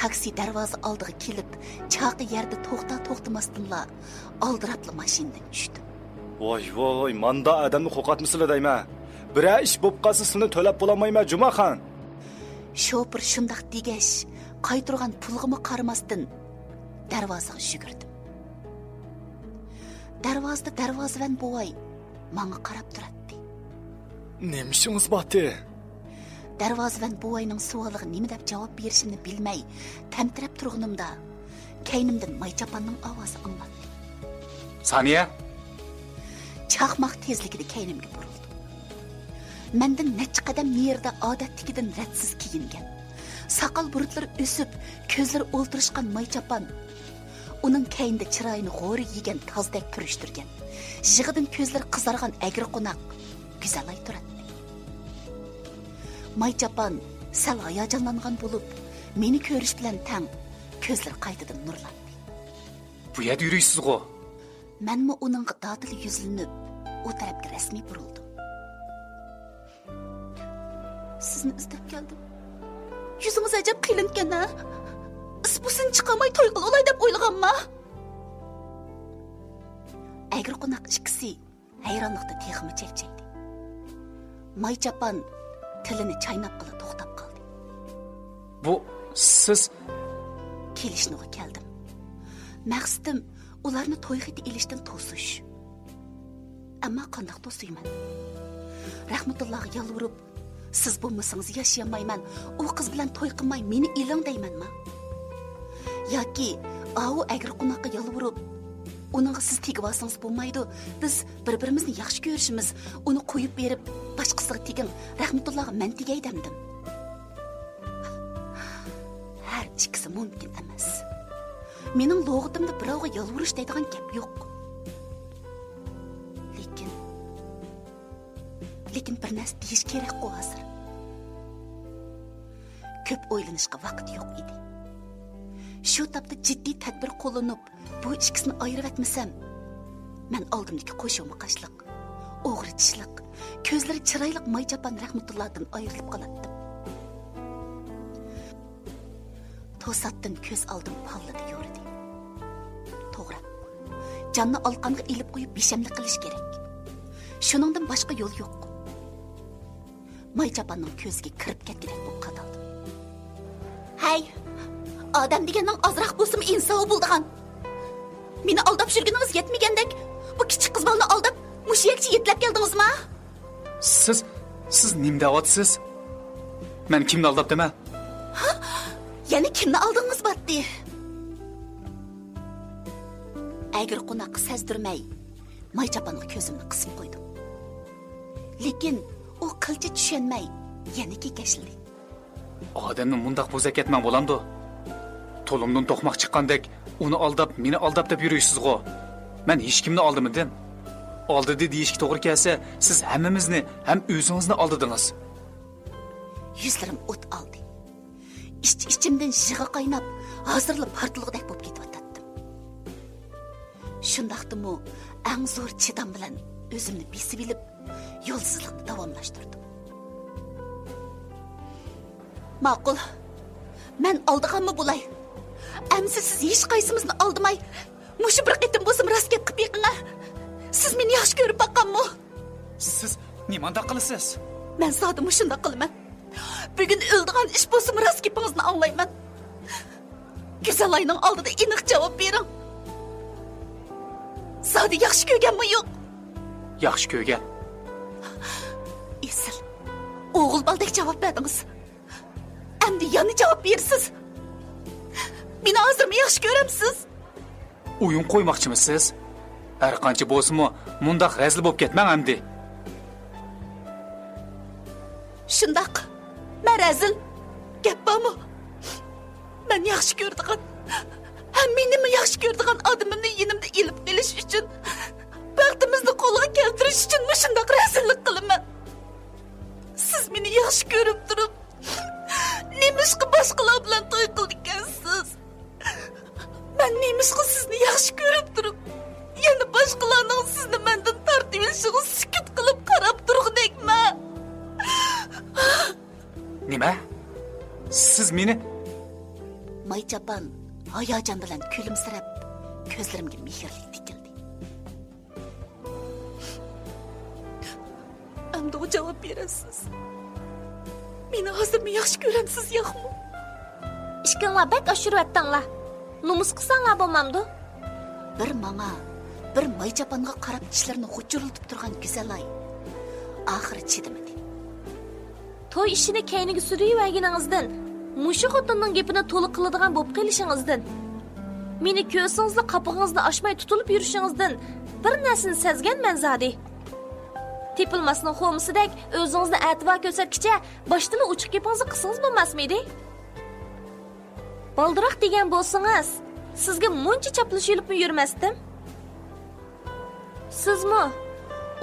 Taksi darvoza oldiga kelib, chaqi yerda to'xtamasdinla oldirabli mashinadan tushdi. Voy, manda odamni qo'qatmisizlar deyman. Bira ish bo'lib qolsa sizni to'lab bo'lamayman Jumaxon. Shofir shundoq degash, qaytirgan pulg'imi qaramasdan darvozaga yugurdim. Darvozadan bo'y menga qarab turadi. Nima ishingiz bordi? Darvozadan bo'yning savoliga nima deb javob berishimni bilmay, tamtirab turganimda kaynimdan Maychapanning ovozi anglandi. Saniya, Chaqmoq tezligida kaynimga burildi. Mendan necha qadam yerda odatdagidan radsiz kiyingan. Saqal burutlari o'sib, ko'zlari o'ltirishgan Maychapan. Uning kaynida chiroyini g'o'ri yegan tozdek turishtirgan. Yig'idan ko'zlari qizargan agri qo'noq go'zallay turadi. Maychapan sal hayajonlangan bo'lib, meni ko'rish bilan tang ko'zlari qaytadan nurlandi. bu yerda yuriysiz-ku. Menmi uning dodil yuzlanib, u tarafga rasmiy burildim. Sizni izlab keldim. Yüzünüz acab qilingan ha? Isbusin chiqamay to'y qil olay deb o'ylaganma? Agri qo'noq ikkisi hayronlikda texmi chekchaydi. Maychapan tilini chaynab qilib to'xtab qoldi. Bu siz Kelishni keldim. Maqsadim ularni to'yga ilishdan to'sish. Ammo qanday to'siyman? Rahmatullohga yalvorib, siz bo'lmasangiz yashayamayman. U qiz bilan to'y qilmay meni iling deymanmi? Yoki u agri qo'noqqa yalvorib, Onunğa siz tegib olsangiz bo'lmaydi. Biz bir-birimizni yaxshi ko'rishimiz, uni qo'yib berib, boshqasiga teging. Rahmatullohga men tegay demdim. Har ikkisi mumkin emas. Mening log'atimda birovga yolvurish deydigan gap yo'q. Lekin bir narsa deyish kerak-ku hozir. Ko'p o'ylanishga vaqt yo'q edi. Shu topda jiddiy tadbir qo'llanib, bu ikkisini ayirib etmasam, men oldimdagi qo'shimaqashliq, o'g'ritishliq, ko'zlari chiroyli Maychapan Rahmatullohdan ayrilib qolatdim. To'satdan ko'z oldim pallada yurdi. To'g'ri. Jonni olqonga ilib qo'yib beshamlik qilish kerak. Shuningdan boshqa yo'l yo'q. Maychapanning ko'ziga kirib ketgandek bo'lib qadaldi. Hay, odam deganning ozroq bo'lsin insof bo'ldigan. Meni aldab yurganingiz yetmagandek, bu kichik qiz bolani aldab, mushiyakchi yetlab keldingizmi? Siz nim deyapsiz? Men kimni aldab dema? Yana kimni aldingiz batdi? Agar qo'noq sezdirmay, Maychapanning ko'zimni qisib qo'ydim. Lekin u qilcha tushunmay, yana kekashildi. Odamni mundaq bo'zak etman bo'lamdi. To'limdan to'qmoq chiqqandek, uni aldab, meni aldab deb yuruysiz-ku. Men hech kimni aldimidim. Oldi deyishga to'g'ri kelsa, siz hammamizni ham o'zingizni aldidingiz. Yuzlarim o't oldi. İçimden yig'i qaynab, hozirli portlig'idek bo'lib ketyaptim. Shundaqdimi, eng zo'r chidam bilan o'zimni besib bilib, yo'lsizlikni davomlashtirdim. Ma'qul. Men oldiganmi bo'lay? Amsi siz hech qaysimizni oldimay, mushu bir qitim bo'lsam rost gap qilib yiqinga. Siz meni yaxshi ko'rib boqqanmi? Siz nimanda qilasiz? Men sodim shunda qilaman. Bugun o'ldigan ish bo'lsam rost gapingizni anglayman. Go'zalayning oldida aniq javob bering. Sodi yaxshi ko'rganmi yo'q? Yaxshi ko'rgan. Esil. O'g'il baldek javob berdingiz. Endi yana javob bersiz. Meni hozirmi yaxshi ko'ramsiz? O'yin qo'ymoqchimisiz? Har qancha bo'lsa-mu, mundaq razil bo'lib ketmang endi. Shundaq. Men razil. Gap bormi? Men yaxshi ko'rdigan, hammani yaxshi ko'rdigan odamimni yonimda ilib qilish uchun, baxtimizni qo'lga keltirish uchun shundaq razillik qilaman. Siz meni yaxshi ko'rib turib, nemishqa boshqalar bilan to'y qilgansiz? Men nemishqa sizni yaxshi ko'rib turib, yana boshqalarning sizni mendan tortib olishini sukut qilib qarab turg'idekman. Nima? Siz meni Maychapan hayajon bilan kulimsirab, ko'zlarimga mehrli tikildi. Endi o javob berasiz. Meni hozirmi yaxshi ko'ramsiz, yo'qmi? İşkınlar bek aşırı ettinler. Numus qilsanglar bo'lmamdi? Bir manga, bir Maychapanga qarab tishlarini g'uchurlatib turgan go'zalay. Oxiri chidamadi. To'y ishini keyniga suriyverganingizdan, mushu xotinning gapini to'liq qiladigan bo'lib qolishingizdan, meni ko'zingizda qopig'ingizni ochmay tutilib yurishingizdan bir narsani sezganman zodi. Tepilmasning xo'misidek o'zingizni e'tibor ko'rsatkicha boshdan uchiq gapingizni qilsangiz bo'lmasmidi? Baldiroq degan bo'lsangiz, sizga muncha chaplashib yurmasdim. Sizmi?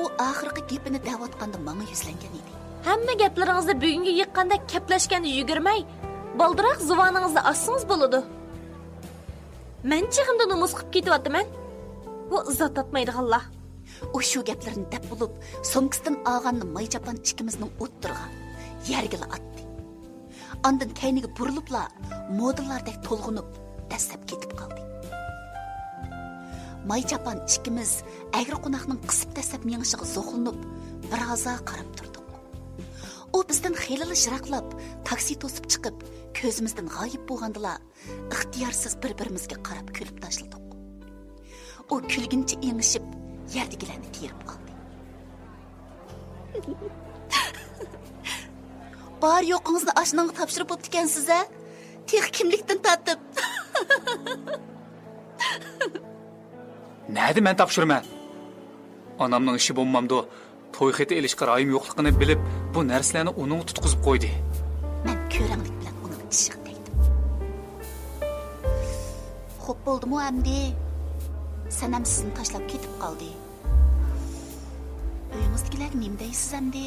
U oxirgi gapini da'vatganda menga yuzlangan edi. Hamma gaplaringizni bugunga yiqqanda kaplashganda yugurmay, baldiroq zuvoningizni ochsangiz bo'ladi. Men chig'imda nomus qilib ketyapman. Bu izzat topmaydiganlar. U shu gaplarni deb bo'lib, so'mkisidan olganni Maychapan ikkimizning o'ttirgan yerga atdi. Ondan kayniga burilibla modellardek to'lg'inib, dastlab ketib qoldi. Maychapan ikkimiz agri qo'noqning qisib dastlab mengshiga zo'qlinib, biroza qarab turdik. U bizdan xeyli shiraqlab, taksi to'sib chiqib, ko'zimizdan g'oyib bo'lgandilar, ixtiyorsiz bir-birimizga qarab kulib tashladik. U kulguncha engishib, yerdagilarni terib oldi. Bar yo'qingizni oshnangga topshirib bo'pti ekansiz-a? Tex kimlikdan tatib. Nerede men tapşırman? Anamның işi bo'lmamdı. To'y xeti elishqa rayim yo'qligini bilib, bu narsalarni uning tutqizib qo'ydi. Men ko'ranglik bilan uning ishiga tegdim. Xo'p bo'ldimi amdi? Sanam sizni tashlab ketib qoldi. Uyimizdagilar nima deysiz amdi?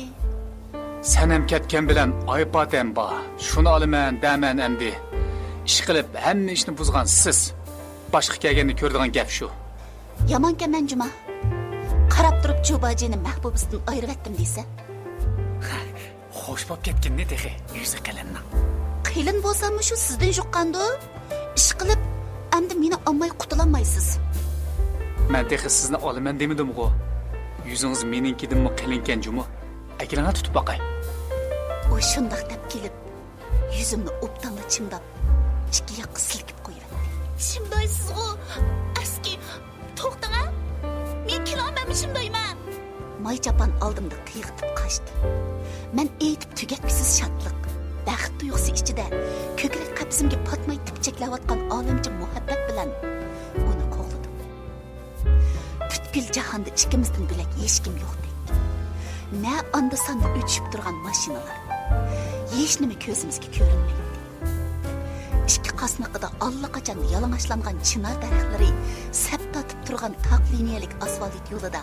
Sanam ketgan bilan oypatem bor. Shuni olaman, daman amdi. Ish qilib hamma ishni buzgan siz. Boshqa kelganni ko'radigan gap shu. Yamanka men Juma. Qarab turib Jubajini mahbubisidan ayirvatdim deysa. Xo'sh bo'lib ketganni texi, yuzi qalinna. Qilin bo'lsam shu sizdan yuqqandi. Ish qilib, endi meni olmay qutulolmaysiz. Men texi sizni olaman demadim-ku. Yuzingiz meninkidinmi qilingan Juma. Akilana tutib boqay. O shundoq deb kelib, yuzimni o'ptanla chimdab, ikki yoqqa silkib qo'yibdi. Shimdaysiz o, aski to'xtang. Men kelolmayman shimdayman. May chapan oldimda qiyiqtib qochdi. Men aytib tugatmisiz shodlik, baxt tuyg'usi ichida ko'krak qabzimga patmay tipchaklayotgan olamcha muhabbat bilan uni qo'g'ladim. Butkul jahonda ikkimizdan bo'lak hech kim yo'qdek. Ne anda sanda ötüşüp durgan maşinalar. Hiç nimi közümüzge görünmeydi. İki qasnaqıda allaqaçan yalang'ashlangan chinar daraxtlari sap tatib turgan taq liniyalik asfalt yo'lida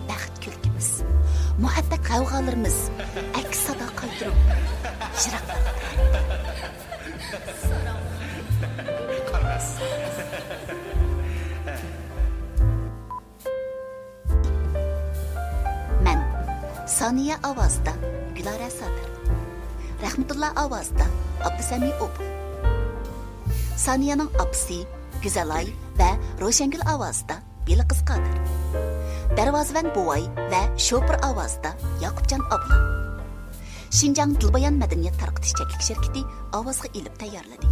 baxt kulkimiz, muhabbat qavg'alarimiz aks sado qaytirib yiroqlarga men Saniya ovozda Gülara Sadir, Rahmatullah ovozda Abdusami Obul, Saniyaning apsi Güzelay ve Roşengül ovozda Beliqiz Qodir, Darvozvan Buvay ve Şopur ovozda Yaqubjon abla. Şinjan Dilbayan madaniyat tarqitish cheklik shirkati ovozga ilib tayyorladi.